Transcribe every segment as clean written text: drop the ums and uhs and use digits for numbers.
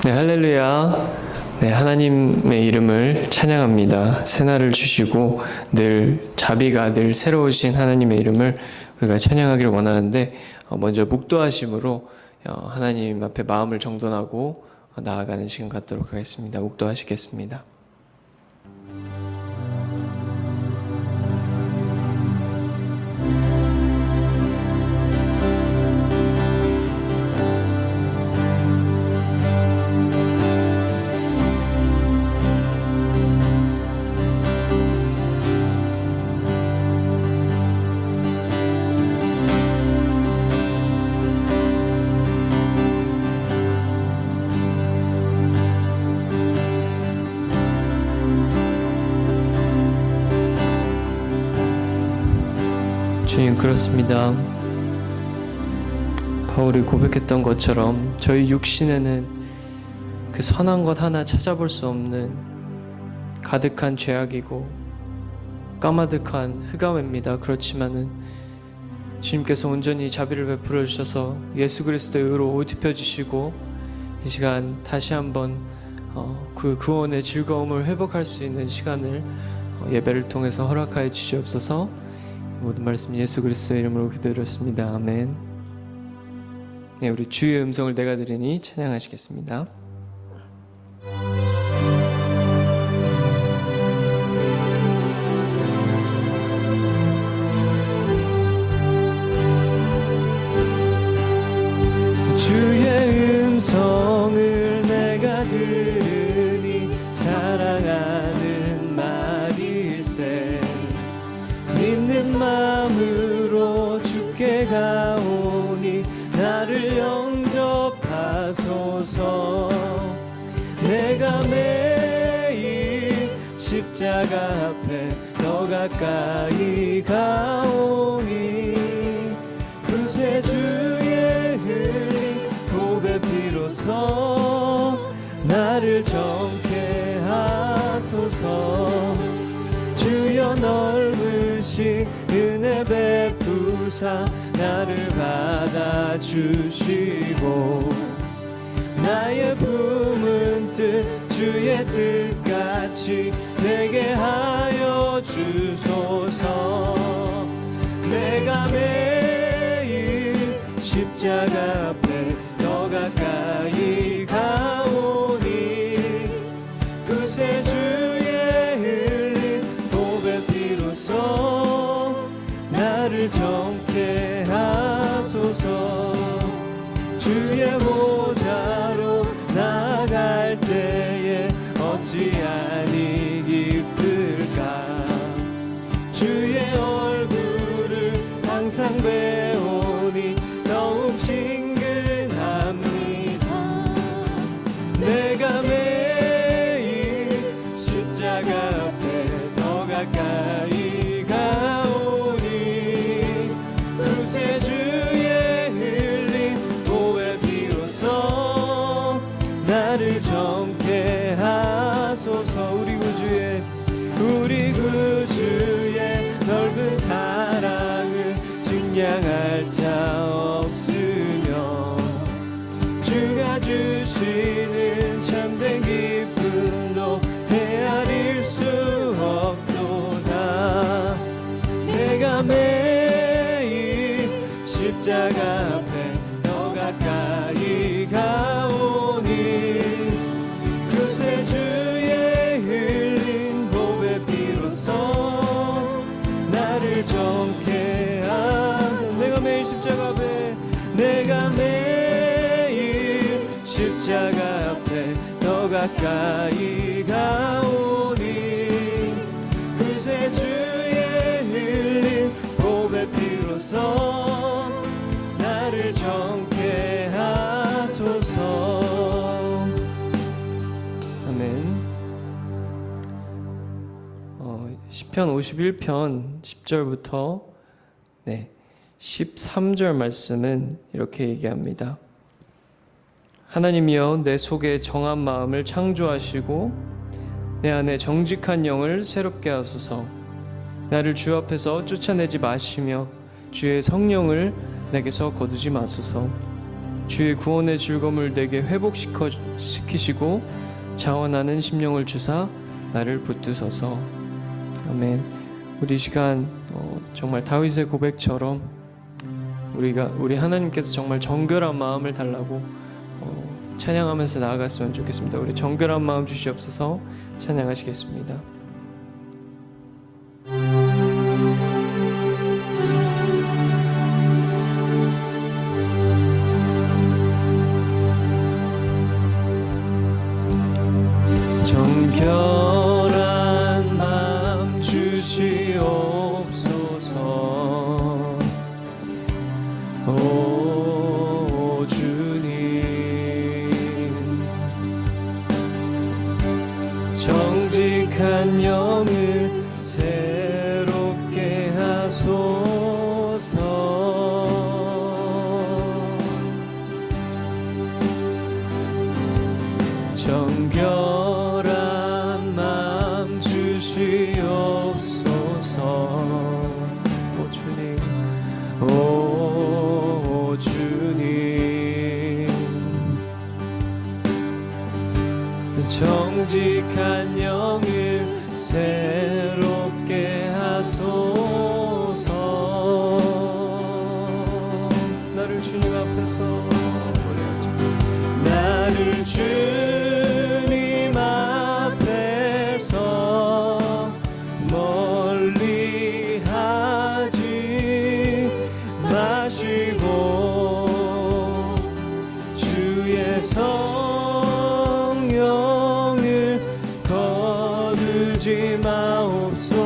네, 할렐루야. 네, 하나님의 이름을 찬양합니다. 새날을 주시고 늘 자비가 늘 새로우신 하나님의 이름을 우리가 찬양하기를 원하는데, 먼저 묵도하심으로 하나님 앞에 마음을 정돈하고 나아가는 시간 갖도록 하겠습니다. 묵도하시겠습니다. 주님, 그렇습니다. 바울이 고백했던 것처럼 저희 육신에는 그 선한 것 하나 찾아볼 수 없는 가득한 죄악이고 까마득한 흑암입니다. 그렇지만은 주님께서 온전히 자비를 베풀어 주셔서 예수 그리스도의 의로 옷 입혀 주시고 이 시간 다시 한번 그 구원의 즐거움을 회복할 수 있는 시간을 예배를 통해서 허락하여 주시옵소서. 모든 말씀 예수 그리스도의 이름으로 기도드렸습니다. 아멘. 네, 우리 주의 음성을 내가 들으니 찬양하시겠습니다. 주의 음성을 내가 들으니 사랑하는 말일세. 믿는 마음으로 주께 가오니 나를 영접하소서. 내가 매일 십자가 앞에 더 가까이 가오니 구세주의 흘린 보배 피로써 나를 정케 하소서. 주여 넓으신 은혜 베푸사 나를 받아주시고 나의 품은 뜻 주의 뜻같이 되게 하여 주소서. 내가 매일 십자가 앞에 더 가까이 가오니 구세주의 흘린 보배 피로써 나를 정케 하소서. 주의 보좌로 나갈 때에 어찌하니 기쁠까. 주의 얼굴을 항상 배우니 더욱 친근합니다. 내가 매일 십자가 앞에 더 가까이 가오니 구세주의 흘린 보배 피로써 나를 정케 하소서. 우리 구주의 넓은 사랑을 증량할 자 없으며 주가 주시는 참된 기쁨도 헤아릴 수 없도다. 내가 매일 십자가 앞에 더 가까이 가오니 구세주의 흘린 보배 피로써 나를 정케 하소서. 내가 매일 십자가 앞에 십자가 앞에 더 가까이 가오니 구세주의 흘린 보배 피로써 나를 정케 하소서. 아멘. 시편 51편 10절부터 13절 말씀은 이렇게 얘기합니다. 하나님이여 내 속에 정한 마음을 창조하시고 내 안에 정직한 영을 새롭게 하소서. 나를 주 앞에서 쫓아내지 마시며 주의 성령을 내게서 거두지 마소서. 주의 구원의 즐거움을 내게 회복시키시고 자원하는 심령을 주사 나를 붙드소서. 아멘. 우리 시간 정말 다윗의 고백처럼 우리 하나님께서 정말 정결한 마음을 달라고 찬양하면서 나아갔으면 좋겠습니다. 우리 정결한 마음 주시옵소서. 찬양하시겠습니다. 정결한 마음 주시옵소서. 오 주님, 정직한 영을 새롭게 하소서. 정결한 마음 주시옵소서. 오 주님, 오 주님, 정직한 영을 새롭게 하소서. 나를 주님 앞에서 나를 주님 앞에서 멀리 하지 마시고 주의 성령을 거두지 마옵소서.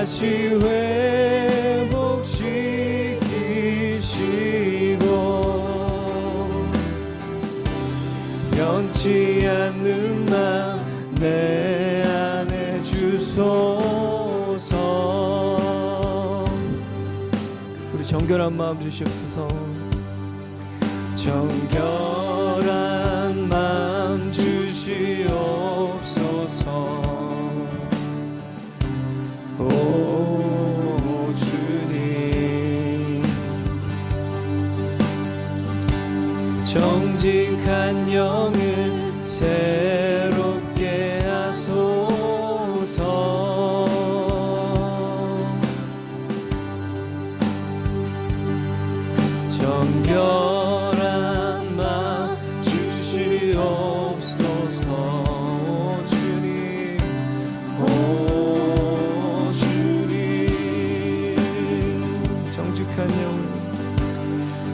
다시 회복시키시고 변치 않는 맘 내 안에 주소서. 우리 정결한 마음 주시옵소서. 정결한 마음 주시옵소서. 오 주님, 정직한 영을 새롭게 하소서. 정결한 마음 주시옵소서. 오 주님, 오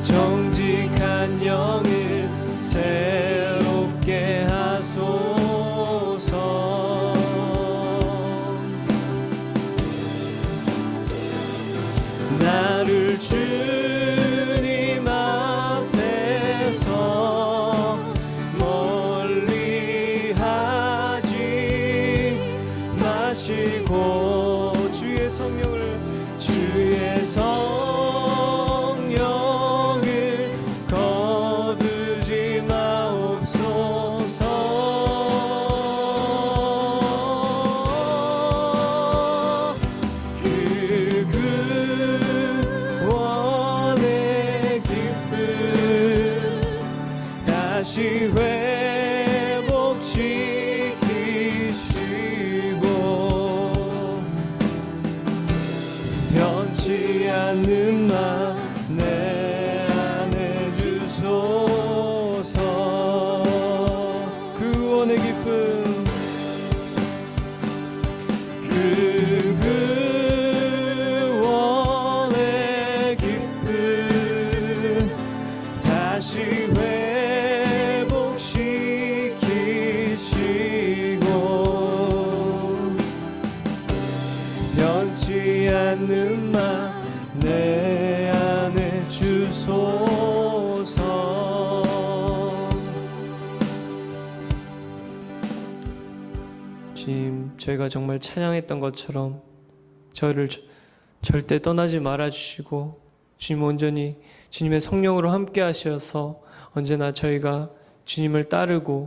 정직한 영을 새롭게 하소서. 나를 주님 앞에서 멀리 하지 마시고 주의 성령을 거두지 마옵소서. 그 구원의 기쁨 다시 회복시키시고 변치 않는 맘 내 안에 주소서. 그 구원의 기쁨, 그 구원의 기쁨 다시 회복시키시고 변치 않는 맘 내 안에 주소서. 주님, 저희가 정말 찬양했던 것처럼 저희를 절대 떠나지 말아주시고 주님 온전히 주님의 성령으로 함께 하셔서 언제나 저희가 주님을 따르고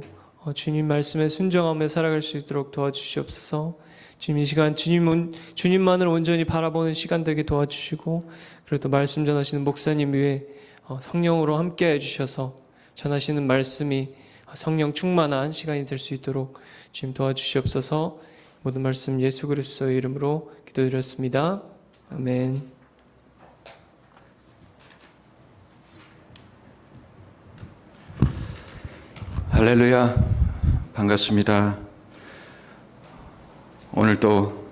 주님 말씀에 순종하며 살아갈 수 있도록 도와주시옵소서. 주님 이 시간 주님만을 온전히 바라보는 시간 되게 도와주시고, 그리고 또 말씀 전하시는 목사님 위에 성령으로 함께 해주셔서 전하시는 말씀이 성령 충만한 시간이 될 수 있도록 주님 도와주시옵소서. 모든 말씀 예수 그리스도의 이름으로 기도드렸습니다. 아멘. 할렐루야, 반갑습니다. 오늘 또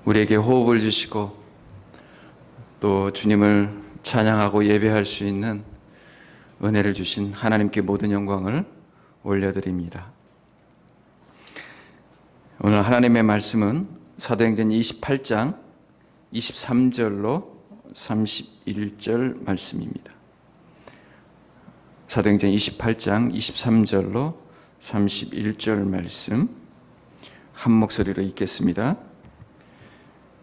우리에게 호흡을 주시고 또 주님을 찬양하고 예배할 수 있는 은혜를 주신 하나님께 모든 영광을 올려드립니다. 오늘 하나님의 말씀은 사도행전 28장 23절로 31절 말씀입니다. 사도행전 28장 23절로 31절 말씀 한 목소리로 읽겠습니다.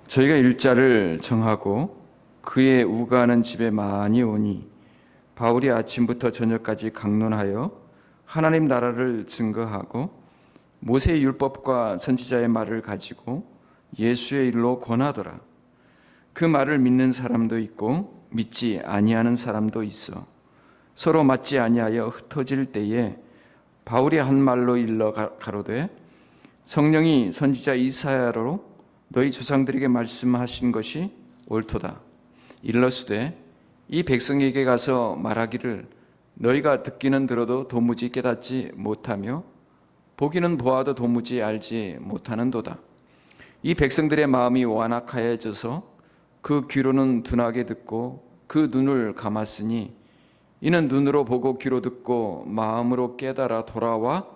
저희가 일자를 정하고 그의 우가하는 집에 많이 오니 바울이 아침부터 저녁까지 강론하여 하나님 나라를 증거하고 모세의 율법과 선지자의 말을 가지고 예수의 일로 권하더라. 그 말을 믿는 사람도 있고 믿지 아니하는 사람도 있어 서로 맞지 아니하여 흩어질 때에 바울이 한 말로 일러 가로되 성령이 선지자 이사야로 너희 조상들에게 말씀하신 것이 옳도다. 일러스되 이 백성에게 가서 말하기를 너희가 듣기는 들어도 도무지 깨닫지 못하며 보기는 보아도 도무지 알지 못하는도다. 이 백성들의 마음이 완악하여져서 그 귀로는 둔하게 듣고 그 눈을 감았으니 이는 눈으로 보고 귀로 듣고 마음으로 깨달아 돌아와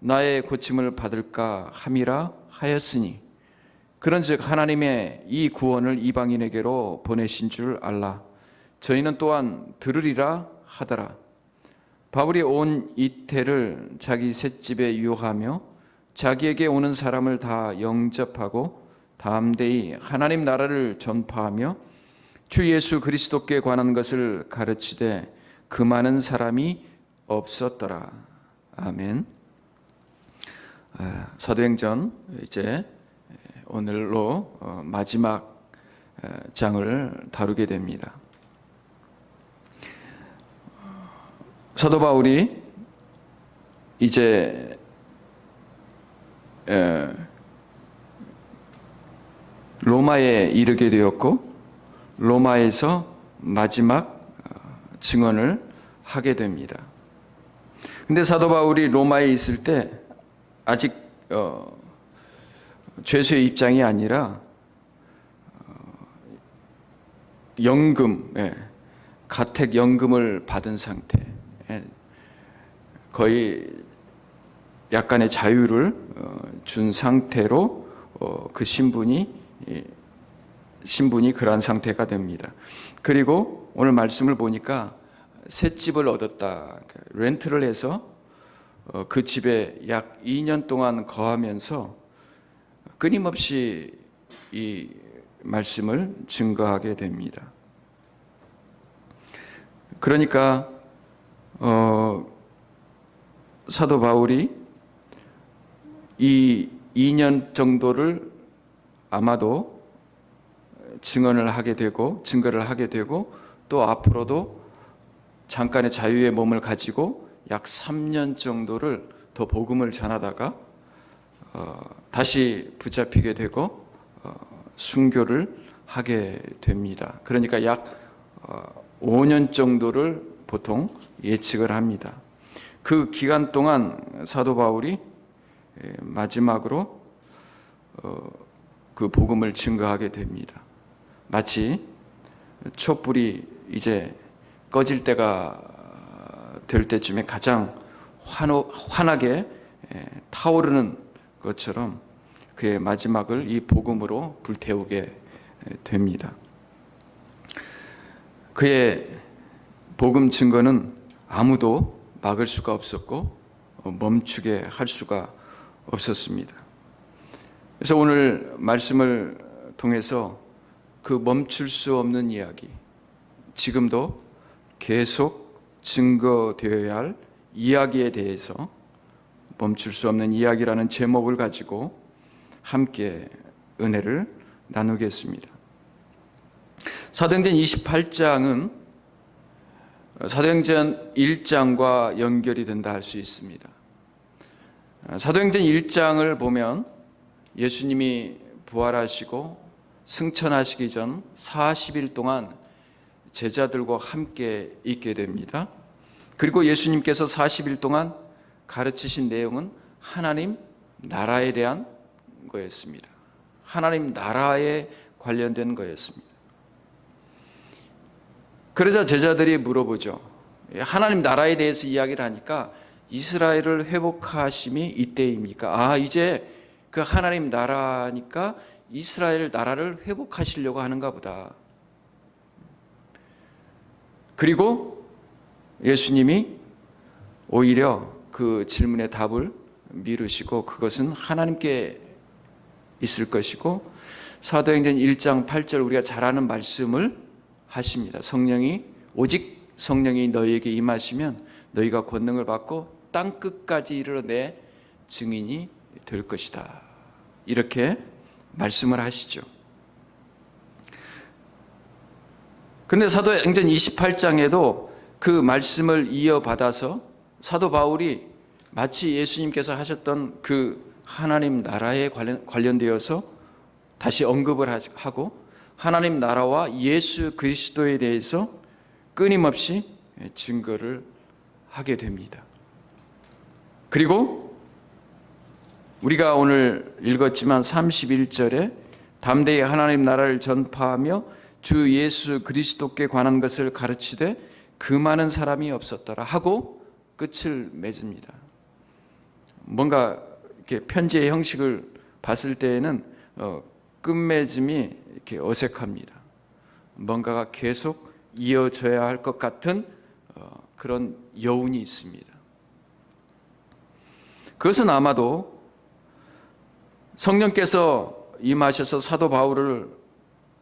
나의 고침을 받을까 함이라 하였으니 그런즉 하나님의 이 구원을 이방인에게로 보내신 줄 알라. 저희는 또한 들으리라 하더라. 바울이 온 이태를 자기 셋집에 유하며 자기에게 오는 사람을 다 영접하고 담대히 하나님 나라를 전파하며 주 예수 그리스도께 관한 것을 가르치되 그 많은 사람이 없었더라. 아멘. 사도행전 이제 오늘로 마지막 장을 다루게 됩니다. 사도 바울이 이제 로마에 이르게 되었고 로마에서 마지막 증언을 하게 됩니다. 근데 사도 바울이 로마에 있을 때 아직 죄수의 입장이 아니라 연금, 가택 연금을 받은 상태, 거의 약간의 자유를 준 상태로 그 신분이 그러한 상태가 됩니다. 그리고 오늘 말씀을 보니까 새 집을 얻었다. 렌트를 해서 그 집에 약 2년 동안 거하면서 끊임없이 이 말씀을 증거하게 됩니다. 그러니까 사도 바울이 이 2년 정도를 아마도 증거를 하게 되고 또 앞으로도 잠깐의 자유의 몸을 가지고 약 3년 정도를 더 복음을 전하다가 다시 붙잡히게 되고 순교를 하게 됩니다. 그러니까 약 5년 정도를 보통 예측을 합니다. 그 기간 동안 사도 바울이 마지막으로 그 복음을 증거하게 됩니다. 마치 촛불이 이제 꺼질 때가 될 때쯤에 가장 환하게 타오르는 것처럼 그의 마지막을 이 복음으로 불태우게 됩니다. 그의 복음 증거는 아무도 막을 수가 없었고 멈추게 할 수가 없었습니다. 그래서 오늘 말씀을 통해서 그 멈출 수 없는 이야기, 지금도 계속 증거되어야 할 이야기에 대해서 멈출 수 없는 이야기라는 제목을 가지고 함께 은혜를 나누겠습니다. 사도행전 28장은 사도행전 1장과 연결이 된다 할 수 있습니다. 사도행전 1장을 보면 예수님이 부활하시고 승천하시기 전 40일 동안 제자들과 함께 있게 됩니다. 그리고 예수님께서 40일 동안 가르치신 내용은 하나님 나라에 대한 거였습니다. 하나님 나라에 관련된 거였습니다. 그러자 제자들이 물어보죠. 하나님 나라에 대해서 이야기를 하니까 이스라엘을 회복하심이 이때입니까? 이제 그 하나님 나라니까 이스라엘 나라를 회복하시려고 하는가 보다. 그리고 예수님이 오히려 그 질문의 답을 미루시고 그것은 하나님께 있을 것이고 사도행전 1장 8절 우리가 잘 아는 말씀을 하십니다. 오직 성령이 너희에게 임하시면 너희가 권능을 받고 땅 끝까지 이르러 내 증인이 될 것이다. 이렇게 말씀을 하시죠. 그런데 사도행전 28장에도 그 말씀을 이어받아서 사도 바울이 마치 예수님께서 하셨던 그 하나님 나라에 관련되어서 다시 언급을 하고 하나님 나라와 예수 그리스도에 대해서 끊임없이 증거를 하게 됩니다. 그리고 우리가 오늘 읽었지만 31절에 담대히 하나님 나라를 전파하며 주 예수 그리스도께 관한 것을 가르치되 그 많은 사람이 없었더라 하고 끝을 맺습니다. 뭔가 이렇게 편지의 형식을 봤을 때에는 끝맺음이 이렇게 어색합니다. 뭔가가 계속 이어져야 할 것 같은 그런 여운이 있습니다. 그것은 아마도 성령께서 임하셔서 사도 바울을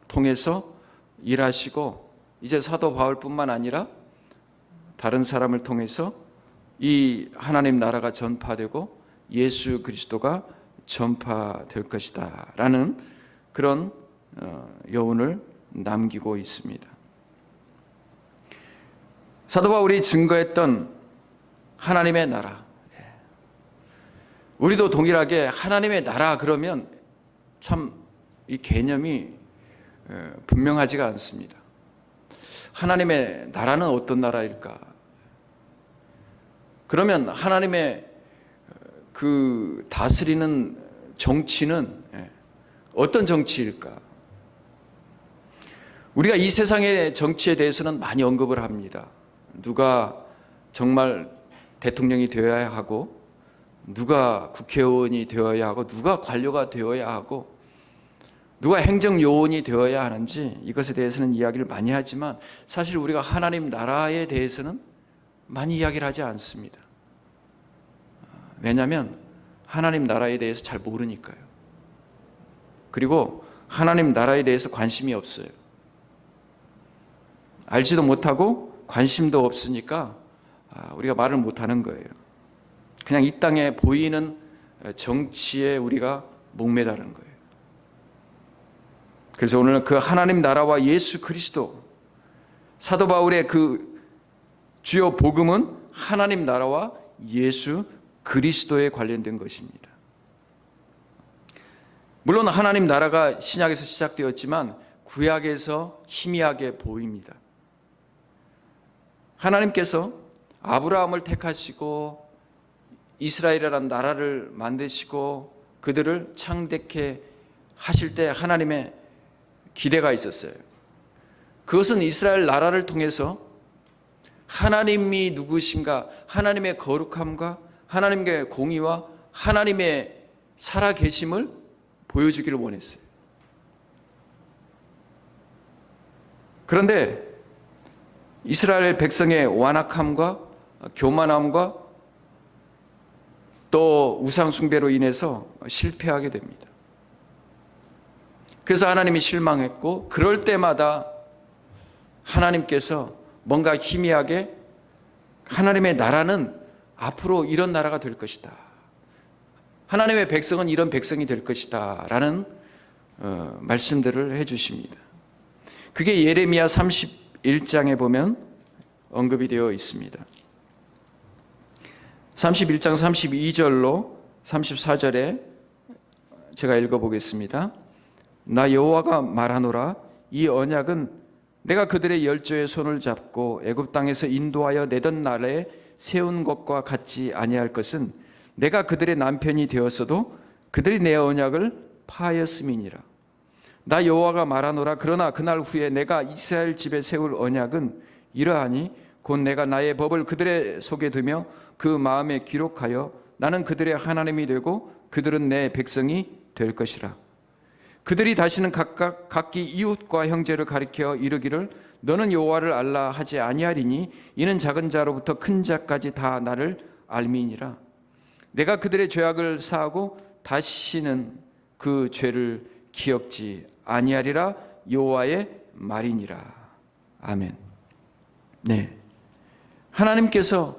통해서 일하시고 이제 사도 바울뿐만 아니라 다른 사람을 통해서 이 하나님 나라가 전파되고 예수 그리스도가 전파될 것이다 라는 그런 여운을 남기고 있습니다. 사도 바울이 증거했던 하나님의 나라, 우리도 동일하게 하나님의 나라 그러면 참 이 개념이 분명하지가 않습니다. 하나님의 나라는 어떤 나라일까? 그러면 하나님의 그 다스리는 정치는 어떤 정치일까? 우리가 이 세상의 정치에 대해서는 많이 언급을 합니다. 누가 정말 대통령이 되어야 하고 누가 국회의원이 되어야 하고 누가 관료가 되어야 하고 누가 행정요원이 되어야 하는지 이것에 대해서는 이야기를 많이 하지만 사실 우리가 하나님 나라에 대해서는 많이 이야기를 하지 않습니다. 왜냐하면 하나님 나라에 대해서 잘 모르니까요. 그리고 하나님 나라에 대해서 관심이 없어요. 알지도 못하고 관심도 없으니까 우리가 말을 못하는 거예요. 그냥 이 땅에 보이는 정치에 우리가 목매다는 거예요. 그래서 오늘은 그 하나님 나라와 예수 그리스도, 사도 바울의 그 주요 복음은 하나님 나라와 예수 그리스도에 관련된 것입니다. 물론 하나님 나라가 신약에서 시작되었지만 구약에서 희미하게 보입니다. 하나님께서 아브라함을 택하시고 이스라엘이라는 나라를 만드시고 그들을 창대케 하실 때 하나님의 기대가 있었어요. 그것은 이스라엘 나라를 통해서 하나님이 누구신가, 하나님의 거룩함과 하나님의 공의와 하나님의 살아계심을 보여주기를 원했어요. 그런데 이스라엘 백성의 완악함과 교만함과 또 우상숭배로 인해서 실패하게 됩니다. 그래서 하나님이 실망했고 그럴 때마다 하나님께서 뭔가 희미하게 하나님의 나라는 앞으로 이런 나라가 될 것이다. 하나님의 백성은 이런 백성이 될 것이다 라는 말씀들을 해주십니다. 그게 예레미야 31장에 보면 언급이 되어 있습니다. 31장 32절로 34절에 제가 읽어보겠습니다. 나 여호와가 말하노라. 이 언약은 내가 그들의 열조의 손을 잡고 애굽 땅에서 인도하여 내던 날에 세운 것과 같지 아니할 것은 내가 그들의 남편이 되었어도 그들이 내 언약을 파하였음이니라. 나 여호와가 말하노라. 그러나 그날 후에 내가 이스라엘 집에 세울 언약은 이러하니 곧 내가 나의 법을 그들의 속에 두며 그 마음에 기록하여 나는 그들의 하나님이 되고 그들은 내 백성이 될 것이라. 그들이 다시는 각각 각기 이웃과 형제를 가리켜 이르기를 너는 여호와를 알라 하지 아니하리니 이는 작은 자로부터 큰 자까지 다 나를 알미니라. 내가 그들의 죄악을 사하고 다시는 그 죄를 기억지 아니하리라. 여호와의 말이니라. 아멘. 네, 하나님께서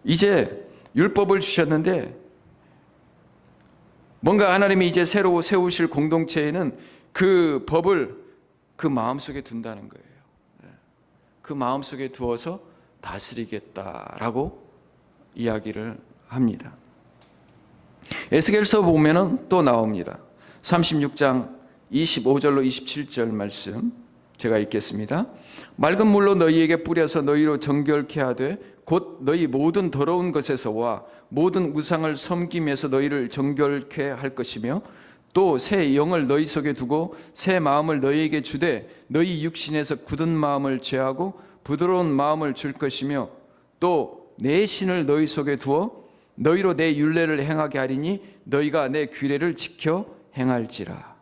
이제 율법을 주셨는데 뭔가 하나님이 이제 새로 세우실 공동체에는 그 법을 그 마음속에 둔다는 거예요. 그 마음속에 두어서 다스리겠다라고 이야기를 합니다. 에스겔서 보면은 또 나옵니다. 36장 25절로 27절 말씀 제가 읽겠습니다. 맑은 물로 너희에게 뿌려서 너희로 정결케 하되 곧 너희 모든 더러운 것에서와 모든 우상을 섬김에서 너희를 정결케 할 것이며 또 새 영을 너희 속에 두고 새 마음을 너희에게 주되 너희 육신에서 굳은 마음을 제하고 부드러운 마음을 줄 것이며 또 내 신을 너희 속에 두어 너희로 내 율례를 행하게 하리니 너희가 내 규례를 지켜 행할지라.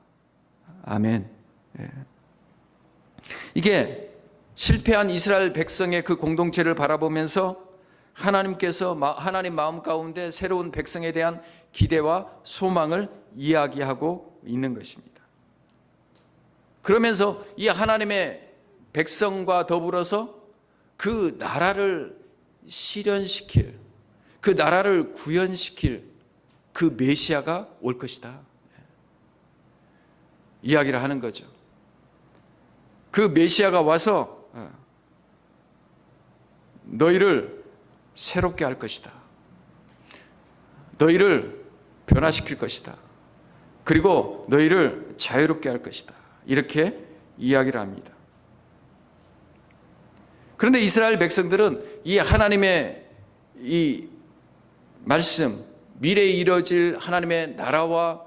아멘. 이게 실패한 이스라엘 백성의 그 공동체를 바라보면서 하나님께서 하나님 마음 가운데 새로운 백성에 대한 기대와 소망을 이야기하고 있는 것입니다. 그러면서 이 하나님의 백성과 더불어서 그 나라를 실현시킬, 그 나라를 구현시킬 그 메시아가 올 것이다 이야기를 하는 거죠. 그 메시아가 와서 너희를 새롭게 할 것이다. 너희를 변화시킬 것이다. 그리고 너희를 자유롭게 할 것이다. 이렇게 이야기를 합니다. 그런데 이스라엘 백성들은 이 하나님의 이 말씀, 미래에 이뤄질 하나님의 나라와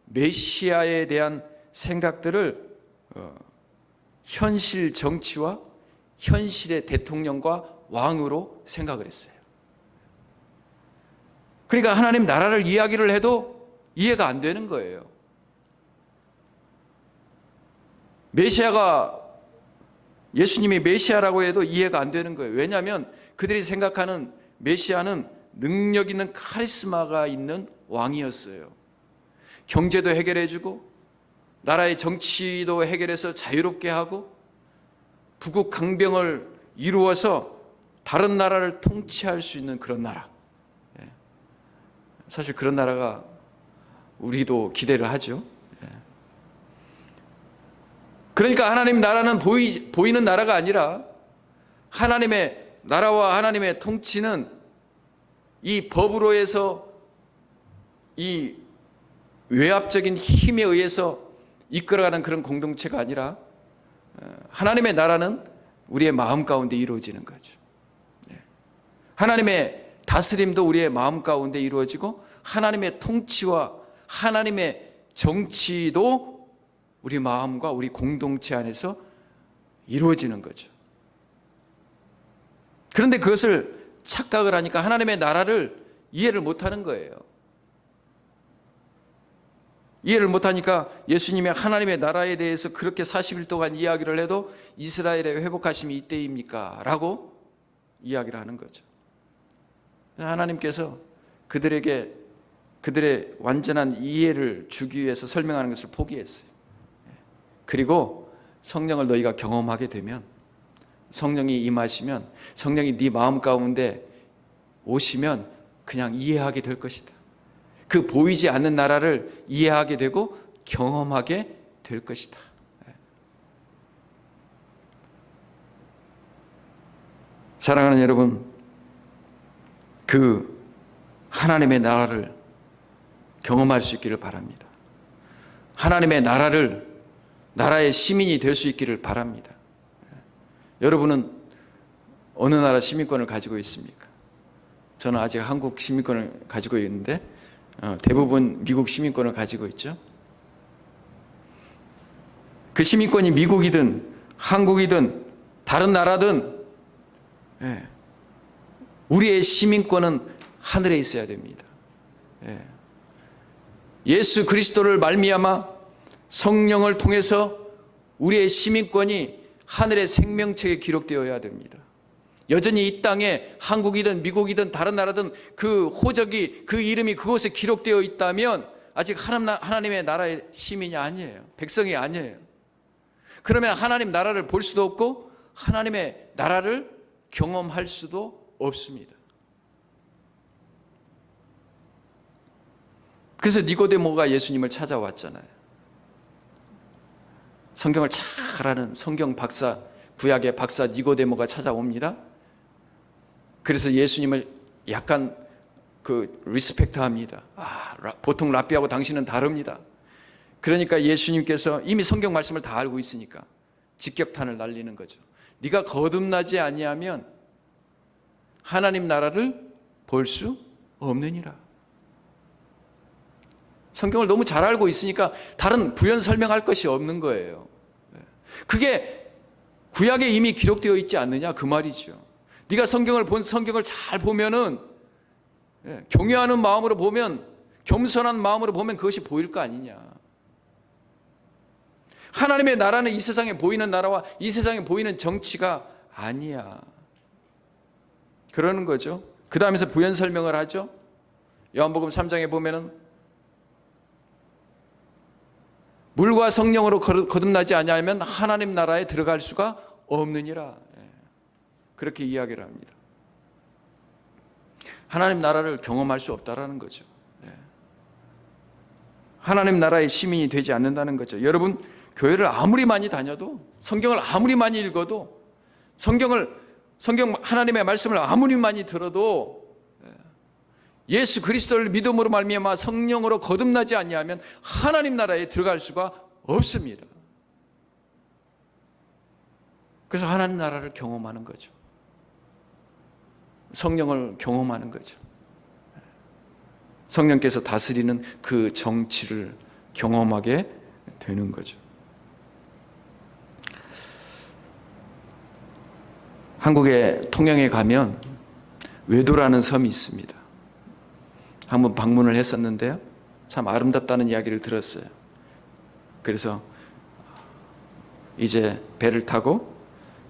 메시아에 대한 생각들을 현실 정치와 현실의 대통령과 왕으로 생각을 했어요. 그러니까 하나님 나라를 이야기를 해도 이해가 안 되는 거예요. 메시아가 예수님이 메시아라고 해도 이해가 안 되는 거예요. 왜냐하면 그들이 생각하는 메시아는 능력 있는 카리스마가 있는 왕이었어요. 경제도 해결해주고 나라의 정치도 해결해서 자유롭게 하고 북극 강병을 이루어서 다른 나라를 통치할 수 있는 그런 나라. 사실 그런 나라가 우리도 기대를 하죠. 그러니까 하나님 나라는 보이는 나라가 아니라 하나님의 나라와 하나님의 통치는 이 법으로 해서 이 외압적인 힘에 의해서 이끌어가는 그런 공동체가 아니라 하나님의 나라는 우리의 마음 가운데 이루어지는 거죠. 하나님의 다스림도 우리의 마음 가운데 이루어지고 하나님의 통치와 하나님의 정치도 우리 마음과 우리 공동체 안에서 이루어지는 거죠. 그런데 그것을 착각을 하니까 하나님의 나라를 이해를 못하는 거예요. 이해를 못하니까 예수님의 하나님의 나라에 대해서 그렇게 40일 동안 이야기를 해도 이스라엘의 회복하심이 이때입니까? 라고 이야기를 하는 거죠. 하나님께서 그들에게 그들의 완전한 이해를 주기 위해서 설명하는 것을 포기했어요. 그리고 성령을 너희가 경험하게 되면 성령이 임하시면, 성령이 네 마음 가운데 오시면 그냥 이해하게 될 것이다. 그 보이지 않는 나라를 이해하게 되고 경험하게 될 것이다. 사랑하는 여러분, 그 하나님의 나라를 경험할 수 있기를 바랍니다. 하나님의 나라의 시민이 될 수 있기를 바랍니다. 여러분은 어느 나라 시민권을 가지고 있습니까? 저는 아직 한국 시민권을 가지고 있는데 대부분 미국 시민권을 가지고 있죠. 그 시민권이 미국이든 한국이든 다른 나라든 우리의 시민권은 하늘에 있어야 됩니다. 예수 그리스도를 말미암아 성령을 통해서 우리의 시민권이 하늘의 생명책에 기록되어야 됩니다. 여전히 이 땅에 한국이든 미국이든 다른 나라든 그 호적이, 그 이름이 그곳에 기록되어 있다면 아직 하나님의 나라의 시민이 아니에요. 백성이 아니에요. 그러면 하나님 나라를 볼 수도 없고 하나님의 나라를 경험할 수도 없습니다. 그래서 니고데모가 예수님을 찾아왔잖아요. 성경을 잘 아는 성경 박사, 구약의 박사 니고데모가 찾아옵니다. 그래서 예수님을 약간 리스펙트합니다. 보통 랍비하고 당신은 다릅니다. 그러니까 예수님께서 이미 성경 말씀을 다 알고 있으니까 직격탄을 날리는 거죠. 네가 거듭나지 아니하면 하나님 나라를 볼 수 없느니라. 성경을 너무 잘 알고 있으니까 다른 부연 설명할 것이 없는 거예요. 그게 구약에 이미 기록되어 있지 않느냐 그 말이죠. 네가 성경을 잘 보면은 경외하는 마음으로 보면, 겸손한 마음으로 보면 그것이 보일 거 아니냐. 하나님의 나라는 이 세상에 보이는 나라와 이 세상에 보이는 정치가 아니야. 그러는 거죠. 그 다음에서 부연 설명을 하죠. 요한복음 3장에 보면은 물과 성령으로 거듭나지 아니하면 하나님 나라에 들어갈 수가 없느니라. 그렇게 이야기를 합니다. 하나님 나라를 경험할 수 없다라는 거죠. 하나님 나라의 시민이 되지 않는다는 거죠. 여러분, 교회를 아무리 많이 다녀도, 성경을 아무리 많이 읽어도, 성경 하나님의 말씀을 아무리 많이 들어도 예수 그리스도를 믿음으로 말미암아 성령으로 거듭나지 아니하면 하나님 나라에 들어갈 수가 없습니다. 그래서 하나님 나라를 경험하는 거죠. 성령을 경험하는 거죠. 성령께서 다스리는 그 정치를 경험하게 되는 거죠. 한국의 통영에 가면 외도라는 섬이 있습니다. 한번 방문을 했었는데요. 참 아름답다는 이야기를 들었어요. 그래서 이제 배를 타고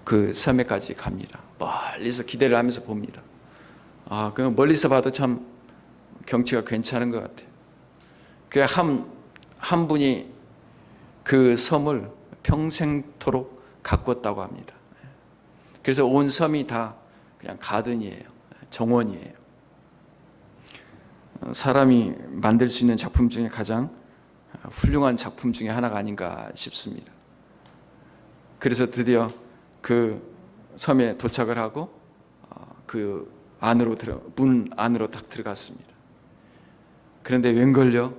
그 섬에까지 갑니다. 멀리서 기대를 하면서 봅니다. 그 멀리서 봐도 참 경치가 괜찮은 것 같아요. 그 한 분이 그 섬을 평생토록 가꿨다고 합니다. 그래서 온 섬이 다 그냥 가든이에요. 정원이에요. 사람이 만들 수 있는 작품 중에 가장 훌륭한 작품 중에 하나가 아닌가 싶습니다. 그래서 드디어 그 섬에 도착을 하고 그 안으로 문 안으로 딱 들어갔습니다. 그런데 웬걸요?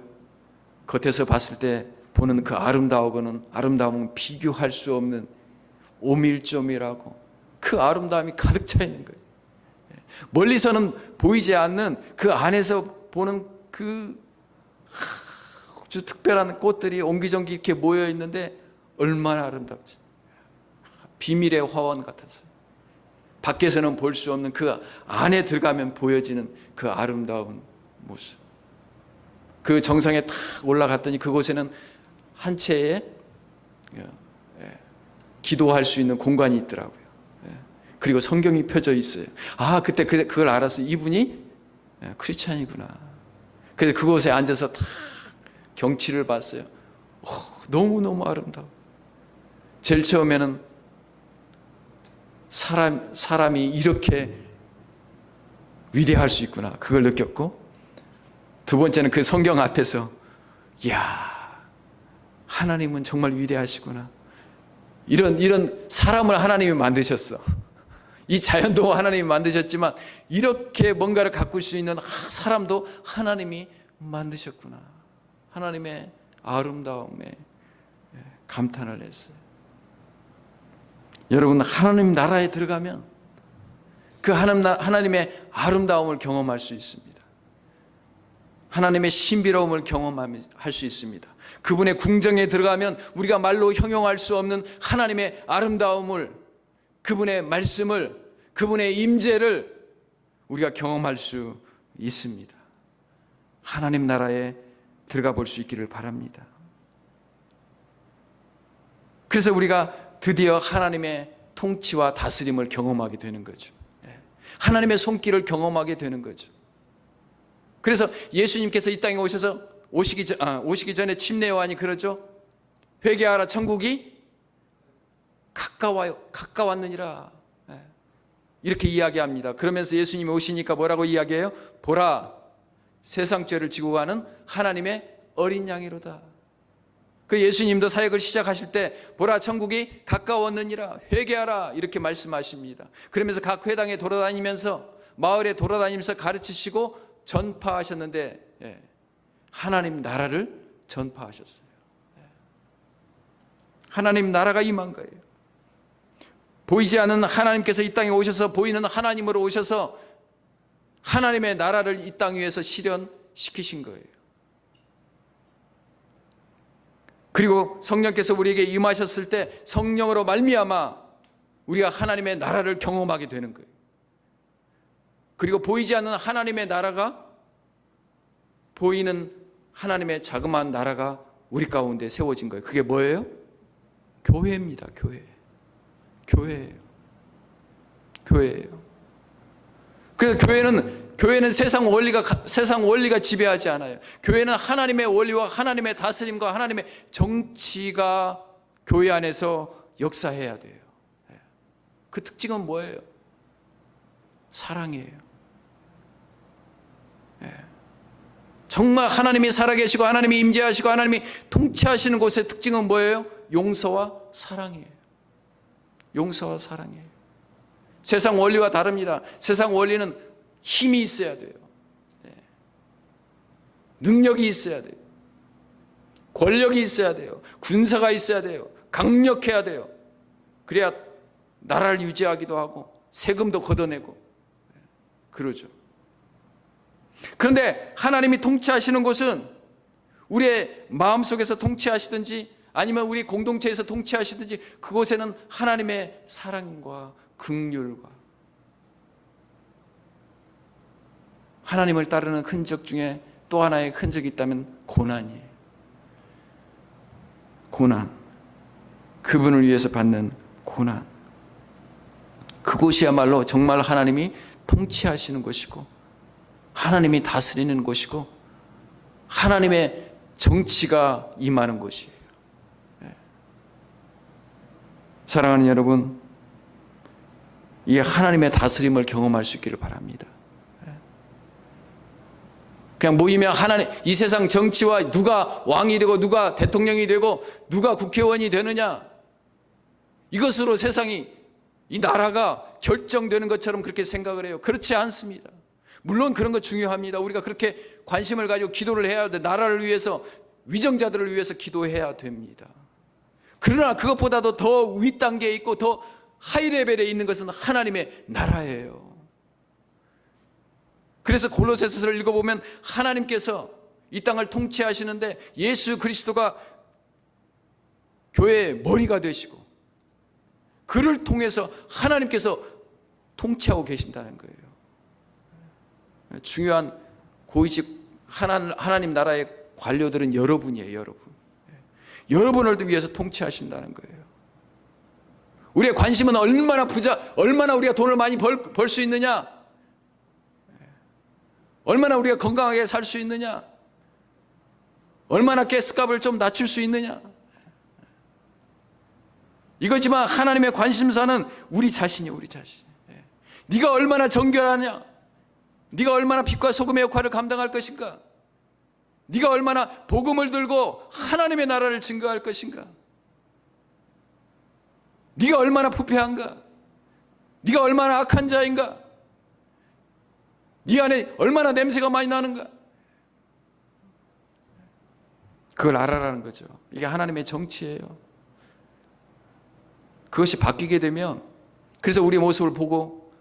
겉에서 봤을 때 보는 그 아름다움은 비교할 수 없는 오밀조밀하고 그 아름다움이 가득 차 있는 거예요. 멀리서는 보이지 않는 그 안에서 보는 그 아주 특별한 꽃들이 옹기종기 이렇게 모여 있는데 얼마나 아름답지. 비밀의 화원 같았어요. 밖에서는 볼 수 없는 그 안에 들어가면 보여지는 그 아름다운 모습. 그 정상에 탁 올라갔더니 그곳에는 한 채의 기도할 수 있는 공간이 있더라고요. 그리고 성경이 펴져 있어요. 그때 그걸 알았어요. 이분이 크리스찬이구나. 그래서 그곳에 앉아서 탁 경치를 봤어요. 너무너무 아름다워. 제일 처음에는 사람이 이렇게 위대할 수 있구나, 그걸 느꼈고, 두 번째는 그 성경 앞에서 이야, 하나님은 정말 위대하시구나. 이런 사람을 하나님이 만드셨어. 이 자연도 하나님이 만드셨지만 이렇게 뭔가를 가꿀 수 있는 사람도 하나님이 만드셨구나. 하나님의 아름다움에 감탄을 했어요. 여러분, 하나님 나라에 들어가면 그 하나님의 아름다움을 경험할 수 있습니다. 하나님의 신비로움을 경험할 수 있습니다. 그분의 궁정에 들어가면 우리가 말로 형용할 수 없는 하나님의 아름다움을, 그분의 말씀을, 그분의 임재를 우리가 경험할 수 있습니다. 하나님 나라에 들어가 볼 수 있기를 바랍니다. 그래서 우리가 드디어 하나님의 통치와 다스림을 경험하게 되는 거죠. 하나님의 손길을 경험하게 되는 거죠. 그래서 예수님께서 이 땅에 오시기 전에 침례 요한이 그러죠. 회개하라, 천국이 가까웠느니라. 이렇게 이야기합니다. 그러면서 예수님이 오시니까 뭐라고 이야기해요? 보라, 세상 죄를 지고 가는 하나님의 어린 양이로다. 그 예수님도 사역을 시작하실 때 보라, 천국이 가까웠느니라, 회개하라, 이렇게 말씀하십니다. 그러면서 각 회당에 돌아다니면서, 마을에 돌아다니면서 가르치시고 전파하셨는데, 하나님 나라를 전파하셨어요. 하나님 나라가 임한 거예요. 보이지 않는 하나님께서 이 땅에 오셔서 보이는 하나님으로 오셔서 하나님의 나라를 이 땅 위에서 실현시키신 거예요. 그리고 성령께서 우리에게 임하셨을 때 성령으로 말미암아 우리가 하나님의 나라를 경험하게 되는 거예요. 그리고 보이지 않는 하나님의 나라가, 보이는 하나님의 자그마한 나라가 우리 가운데 세워진 거예요. 그게 뭐예요? 교회입니다. 교회예요. 그래서 교회는 세상 원리가 지배하지 않아요. 교회는 하나님의 원리와 하나님의 다스림과 하나님의 정치가 교회 안에서 역사해야 돼요. 그 특징은 뭐예요? 사랑이에요. 정말 하나님이 살아계시고 하나님이 임재하시고 하나님이 통치하시는 곳의 특징은 뭐예요? 용서와 사랑이에요. 용서와 사랑이에요. 세상 원리와 다릅니다. 세상 원리는 힘이 있어야 돼요. 능력이 있어야 돼요. 권력이 있어야 돼요. 군사가 있어야 돼요. 강력해야 돼요. 그래야 나라를 유지하기도 하고 세금도 걷어내고 그러죠. 그런데 하나님이 통치하시는 곳은 우리의 마음속에서 통치하시든지 아니면 우리 공동체에서 통치하시든지 그곳에는 하나님의 사랑과 긍휼과 하나님을 따르는 흔적 중에 또 하나의 흔적이 있다면 고난이에요. 고난, 그분을 위해서 받는 고난, 그곳이야말로 정말 하나님이 통치하시는 곳이고 하나님이 다스리는 곳이고 하나님의 정치가 임하는 곳이에요. 사랑하는 여러분, 이 하나님의 다스림을 경험할 수 있기를 바랍니다. 그냥 모이면 하나님, 이 세상 정치와 누가 왕이 되고 누가 대통령이 되고 누가 국회의원이 되느냐, 이것으로 세상이, 이 나라가 결정되는 것처럼 그렇게 생각을 해요. 그렇지 않습니다. 물론 그런 거 중요합니다. 우리가 그렇게 관심을 가지고 기도를 해야 돼. 나라를 위해서, 위정자들을 위해서 기도해야 됩니다. 그러나 그것보다도 더 윗단계에 있고 더 하이 레벨에 있는 것은 하나님의 나라예요. 그래서 골로새서를 읽어보면 하나님께서 이 땅을 통치하시는데 예수 그리스도가 교회의 머리가 되시고 그를 통해서 하나님께서 통치하고 계신다는 거예요. 중요한 고위직 하나님 나라의 관료들은 여러분이에요. 여러분을 위해서 통치하신다는 거예요. 우리의 관심은 얼마나 우리가 돈을 많이 벌 수 있느냐, 얼마나 우리가 건강하게 살 수 있느냐, 얼마나 가스값을 좀 낮출 수 있느냐. 이거지만 하나님의 관심사는 우리 자신이에요. 우리 자신. 네가 얼마나 정결하냐, 네가 얼마나 빛과 소금의 역할을 감당할 것인가, 네가 얼마나 복음을 들고 하나님의 나라를 증거할 것인가, 네가 얼마나 부패한가, 네가 얼마나 악한 자인가, 네 안에 얼마나 냄새가 많이 나는가, 그걸 알아라는 거죠. 이게 하나님의 정치예요. 그것이 바뀌게 되면, 그래서 우리 모습을 보고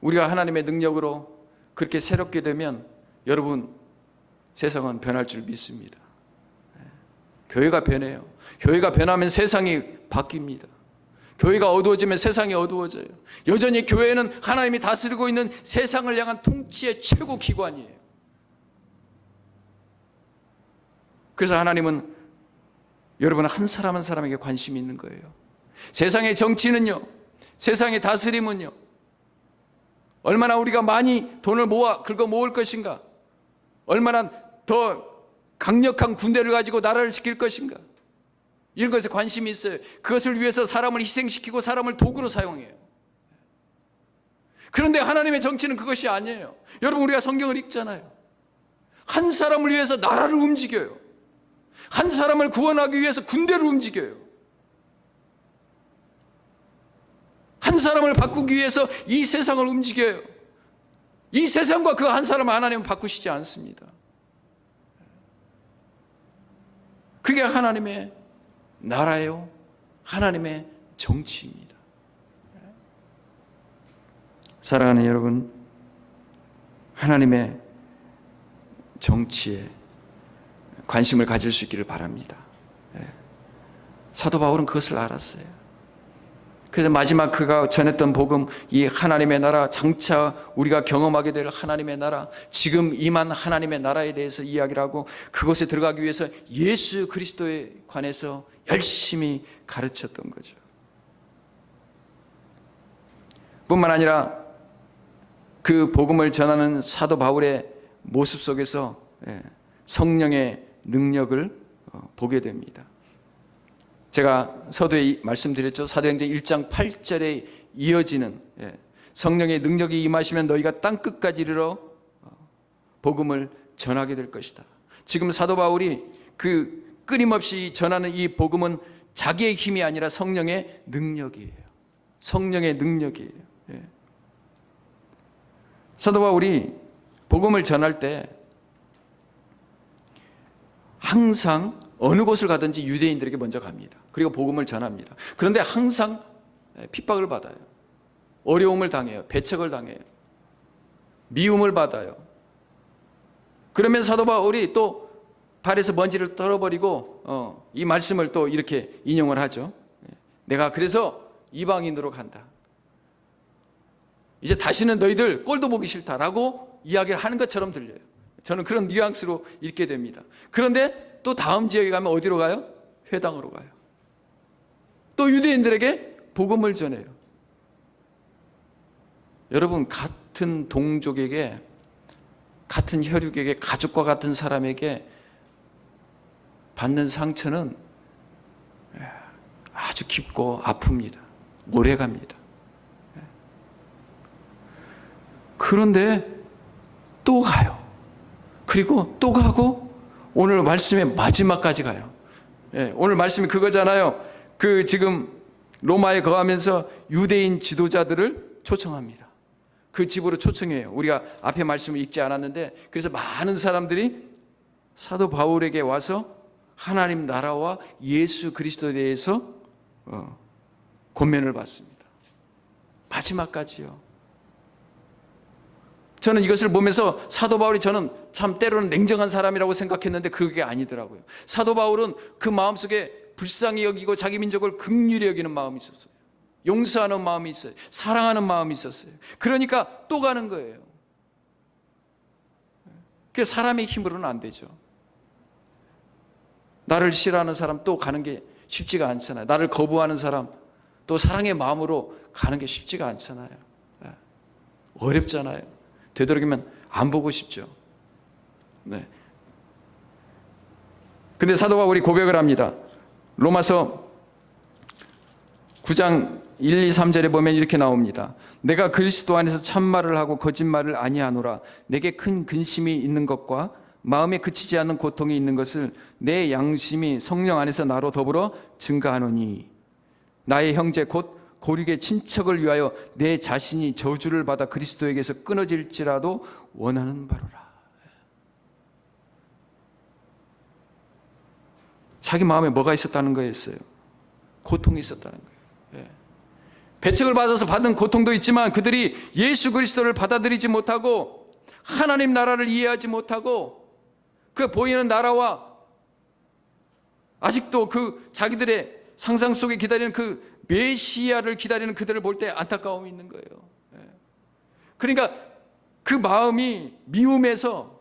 우리가 하나님의 능력으로 그렇게 새롭게 되면 여러분, 세상은 변할 줄 믿습니다. 교회가 변해요. 교회가 변하면 세상이 바뀝니다. 교회가 어두워지면 세상이 어두워져요. 여전히 교회는 하나님이 다스리고 있는 세상을 향한 통치의 최고 기관이에요. 그래서 하나님은 여러분 한 사람 한 사람에게 관심이 있는 거예요. 세상의 정치는요, 세상의 다스림은요, 얼마나 우리가 많이 돈을 긁어 모을 것인가, 얼마나 더 강력한 군대를 가지고 나라를 지킬 것인가, 이런 것에 관심이 있어요. 그것을 위해서 사람을 희생시키고 사람을 도구로 사용해요. 그런데 하나님의 정치는 그것이 아니에요. 여러분, 우리가 성경을 읽잖아요. 한 사람을 위해서 나라를 움직여요. 한 사람을 구원하기 위해서 군대를 움직여요. 한 사람을 바꾸기 위해서 이 세상을 움직여요. 이 세상과 그 한 사람을 하나님은 바꾸시지 않습니다. 그게 하나님의 나라요, 하나님의 정치입니다. 사랑하는 여러분, 하나님의 정치에 관심을 가질 수 있기를 바랍니다. 사도 바울은 그것을 알았어요. 그래서 마지막 그가 전했던 복음, 이 하나님의 나라, 장차 우리가 경험하게 될 하나님의 나라, 지금 임한 하나님의 나라에 대해서 이야기를 하고 그것에 들어가기 위해서 예수 그리스도에 관해서 열심히 가르쳤던 거죠. 뿐만 아니라 그 복음을 전하는 사도 바울의 모습 속에서 성령의 능력을 보게 됩니다. 제가 서두에 말씀드렸죠. 사도행전 1장 8절에 이어지는 성령의 능력이 임하시면 너희가 땅끝까지 이르러 복음을 전하게 될 것이다. 지금 사도 바울이 그 끊임없이 전하는 이 복음은 자기의 힘이 아니라 성령의 능력이에요. 성령의 능력이에요. 사도 바울이 복음을 전할 때 항상 어느 곳을 가든지 유대인들에게 먼저 갑니다. 그리고 복음을 전합니다. 그런데 항상 핍박을 받아요. 어려움을 당해요. 배척을 당해요. 미움을 받아요. 그러면 사도 바울이 또 발에서 먼지를 털어버리고 이 말씀을 또 이렇게 인용을 하죠. 내가 그래서 이방인으로 간다. 이제 다시는 너희들 꼴도 보기 싫다라고 이야기를 하는 것처럼 들려요. 저는 그런 뉘앙스로 읽게 됩니다. 그런데 또 다음 지역에 가면 어디로 가요? 회당으로 가요. 또 유대인들에게 복음을 전해요. 여러분, 같은 동족에게, 같은 혈육에게, 가족과 같은 사람에게 받는 상처는 아주 깊고 아픕니다. 오래갑니다. 그런데 또 가요. 그리고 또 가고 오늘 말씀의 마지막까지 가요. 오늘 말씀이 그거잖아요. 그 지금 로마에 거하면서 유대인 지도자들을 초청합니다. 그 집으로 초청해요. 우리가 앞에 말씀을 읽지 않았는데, 그래서 많은 사람들이 사도 바울에게 와서 하나님 나라와 예수 그리스도에 대해서 권면을 받습니다. 마지막까지요. 저는 이것을 보면서 사도 바울이 저는 참 때로는 냉정한 사람이라고 생각했는데 그게 아니더라고요. 사도 바울은 그 마음속에 불쌍히 여기고 자기 민족을 긍휼히 여기는 마음이 있었어요. 용서하는 마음이 있어요. 사랑하는 마음이 있었어요. 그러니까 또 가는 거예요. 그게 사람의 힘으로는 안 되죠. 나를 싫어하는 사람 또 가는 게 쉽지가 않잖아요. 나를 거부하는 사람 또 사랑의 마음으로 가는 게 쉽지가 않잖아요. 어렵잖아요. 되도록이면 안 보고 싶죠. 네. 근데 사도 바울이 고백을 합니다. 로마서 9장 1, 2, 3절에 보면 이렇게 나옵니다. 내가 그리스도 안에서 참말을 하고 거짓말을 아니하노라. 내게 큰 근심이 있는 것과 마음에 그치지 않는 고통이 있는 것을 내 양심이 성령 안에서 나로 더불어 증가하노니 나의 형제 곧 고륙의 친척을 위하여 내 자신이 저주를 받아 그리스도에게서 끊어질지라도 원하는 바로라. 자기 마음에 뭐가 있었다는 거였어요? 고통이 있었다는 거예요. 배척을 받아서 받은 고통도 있지만 그들이 예수 그리스도를 받아들이지 못하고 하나님 나라를 이해하지 못하고 그 보이는 나라와 아직도 그 자기들의 상상 속에 기다리는 그 메시아를 기다리는 그들을 볼 때 안타까움이 있는 거예요. 그러니까 그 마음이 미움에서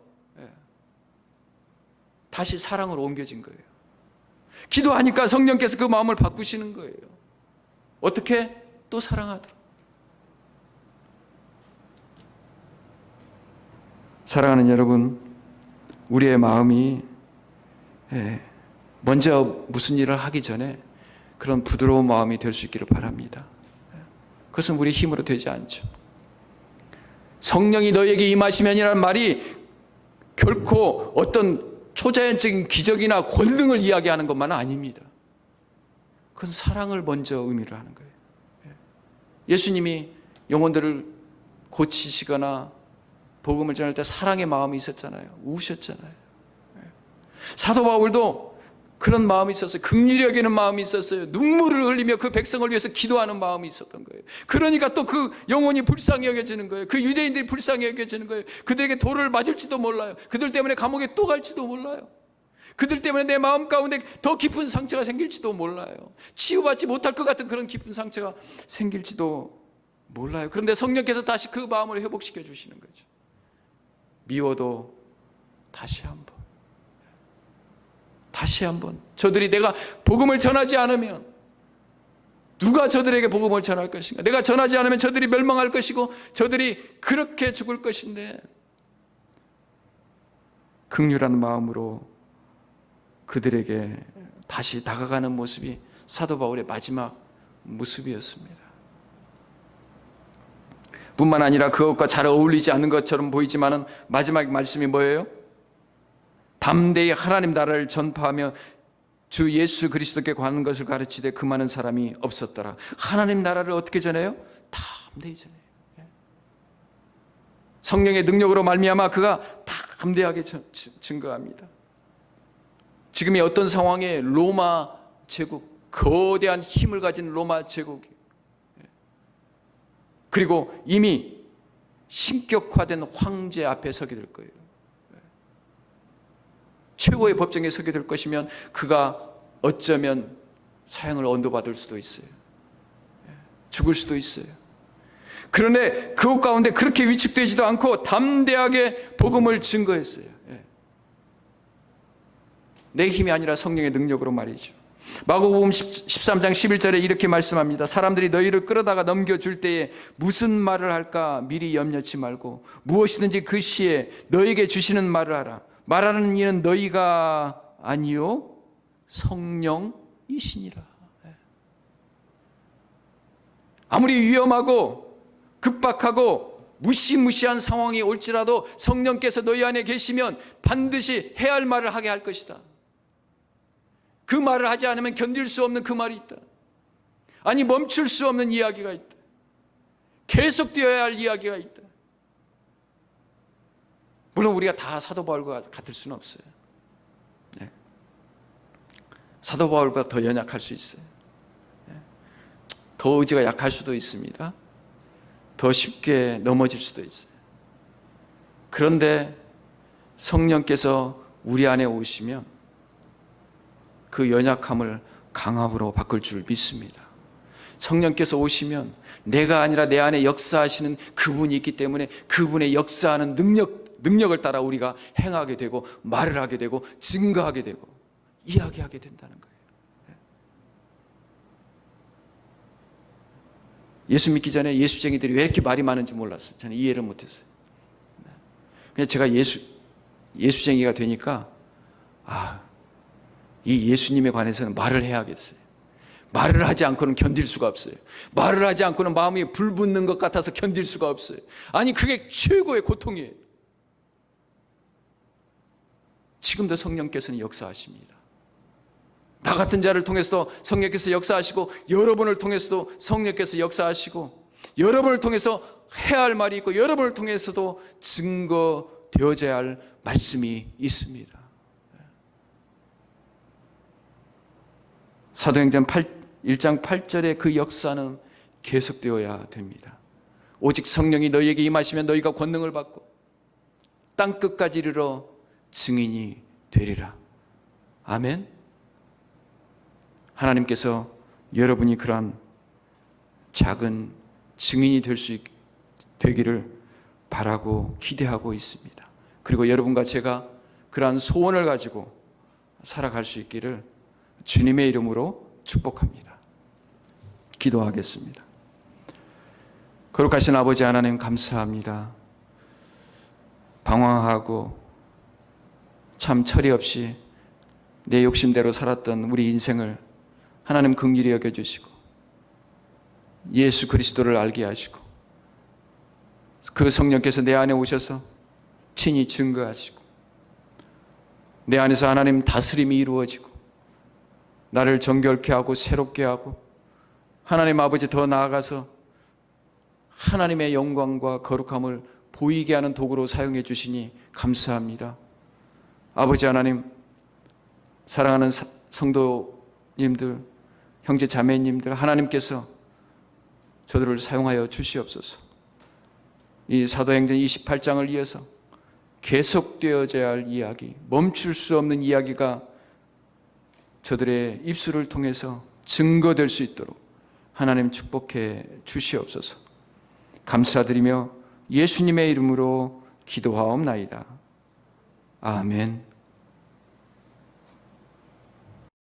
다시 사랑으로 옮겨진 거예요. 기도하니까 성령께서 그 마음을 바꾸시는 거예요. 어떻게? 또 사랑하도록. 사랑하는 여러분, 우리의 마음이 먼저 무슨 일을 하기 전에 그런 부드러운 마음이 될 수 있기를 바랍니다. 그것은 우리 힘으로 되지 않죠. 성령이 너에게 임하시면이라는 말이 결코 어떤 초자연적인 기적이나 권능을 이야기하는 것만은 아닙니다. 그건 사랑을 먼저 의미를 하는 거예요. 예수님이 영혼들을 고치시거나 복음을 전할 때 사랑의 마음이 있었잖아요. 우셨잖아요. 사도 바울도 그런 마음이 있었어요. 긍휼히 여기는 마음이 있었어요. 눈물을 흘리며 그 백성을 위해서 기도하는 마음이 있었던 거예요. 그러니까 또 그 영혼이 불쌍히 여겨지는 거예요. 그 유대인들이 불쌍히 여겨지는 거예요. 그들에게 돌을 맞을지도 몰라요. 그들 때문에 감옥에 또 갈지도 몰라요. 그들 때문에 내 마음 가운데 더 깊은 상처가 생길지도 몰라요. 치유받지 못할 것 같은 그런 깊은 상처가 생길지도 몰라요. 그런데 성령께서 다시 그 마음을 회복시켜 주시는 거죠. 미워도 다시 한번 저들이 내가 복음을 전하지 않으면 누가 저들에게 복음을 전할 것인가? 내가 전하지 않으면 저들이 멸망할 것이고 저들이 그렇게 죽을 것인데 긍휼한 마음으로 그들에게 다시 다가가는 모습이 사도 바울의 마지막 모습이었습니다. 뿐만 아니라 그것과 잘 어울리지 않는 것처럼 보이지만 마지막 말씀이 뭐예요? 담대히 하나님 나라를 전파하며 주 예수 그리스도께 관한 것을 가르치되 그 많은 사람이 없었더라. 하나님 나라를 어떻게 전해요? 담대히 전해요. 성령의 능력으로 말미암아 그가 담대하게 증거합니다. 지금이 어떤 상황에 로마 제국, 거대한 힘을 가진 로마 제국이 그리고 이미 신격화된 황제 앞에 서게 될 거예요. 최고의 법정에 서게 될 것이면 그가 어쩌면 사형을 언도받을 수도 있어요. 죽을 수도 있어요. 그런데 그것 가운데 그렇게 위축되지도 않고 담대하게 복음을 증거했어요. 내 힘이 아니라 성령의 능력으로 말이죠. 마가복음 13장 11절에 이렇게 말씀합니다. 사람들이 너희를 끌어다가 넘겨줄 때에 무슨 말을 할까 미리 염려치 말고 무엇이든지 그 시에 너희에게 주시는 말을 하라. 말하는 이는 너희가 아니요 성령이시니라. 아무리 위험하고 급박하고 무시무시한 상황이 올지라도 성령께서 너희 안에 계시면 반드시 해야 할 말을 하게 할 것이다. 그 말을 하지 않으면 견딜 수 없는 그 말이 있다. 아니 멈출 수 없는 이야기가 있다. 계속되어야 할 이야기가 있다. 물론 우리가 다 사도 바울과 같을 수는 없어요. 사도 바울보다 더 연약할 수 있어요. 더 의지가 약할 수도 있습니다. 더 쉽게 넘어질 수도 있어요. 그런데 성령께서 우리 안에 오시면 그 연약함을 강함으로 바꿀 줄 믿습니다. 성령께서 오시면 내가 아니라 내 안에 역사하시는 그분이 있기 때문에 그분의 역사하는 능력을 따라 우리가 행하게 되고 말을 하게 되고 증거하게 되고 이야기하게 된다는 거예요. 예수 믿기 전에 예수쟁이들이 왜 이렇게 말이 많은지 몰랐어요. 저는 이해를 못했어요. 그냥 제가 예수쟁이가 되니까 이 예수님에 관해서는 말을 해야겠어요. 말을 하지 않고는 견딜 수가 없어요. 말을 하지 않고는 마음이 불붙는 것 같아서 견딜 수가 없어요. 아니, 그게 최고의 고통이에요. 지금도 성령께서는 역사하십니다. 나 같은 자를 통해서도 성령께서 역사하시고, 여러분을 통해서도 성령께서 역사하시고, 여러분을 통해서 해야 할 말이 있고, 여러분을 통해서도 증거되어져야 할 말씀이 있습니다. 사도행전 1장 8절의 그 역사는 계속되어야 됩니다. 오직 성령이 너희에게 임하시면 너희가 권능을 받고 땅 끝까지 이르러 증인이 되리라. 아멘. 하나님께서 여러분이 그러한 작은 증인이 되기를 바라고 기대하고 있습니다. 그리고 여러분과 제가 그러한 소원을 가지고 살아갈 수 있기를 주님의 이름으로 축복합니다. 기도하겠습니다. 거룩하신 아버지 하나님, 감사합니다. 방황하고 참 철이 없이 내 욕심대로 살았던 우리 인생을 하나님 긍휼히 여겨주시고 예수 그리스도를 알게 하시고 그 성령께서 내 안에 오셔서 친히 증거하시고 내 안에서 하나님 다스림이 이루어지고 나를 정결케 하고 새롭게 하고 하나님 아버지 더 나아가서 하나님의 영광과 거룩함을 보이게 하는 도구로 사용해 주시니 감사합니다. 아버지 하나님, 사랑하는 성도님들, 형제 자매님들, 하나님께서 저들을 사용하여 주시옵소서. 이 사도행전 28장을 이어서 계속되어져야 할 이야기, 멈출 수 없는 이야기가 저들의 입술을 통해서 증거될 수 있도록 하나님 축복해 주시옵소서. 감사드리며 예수님의 이름으로 기도하옵나이다. 아멘.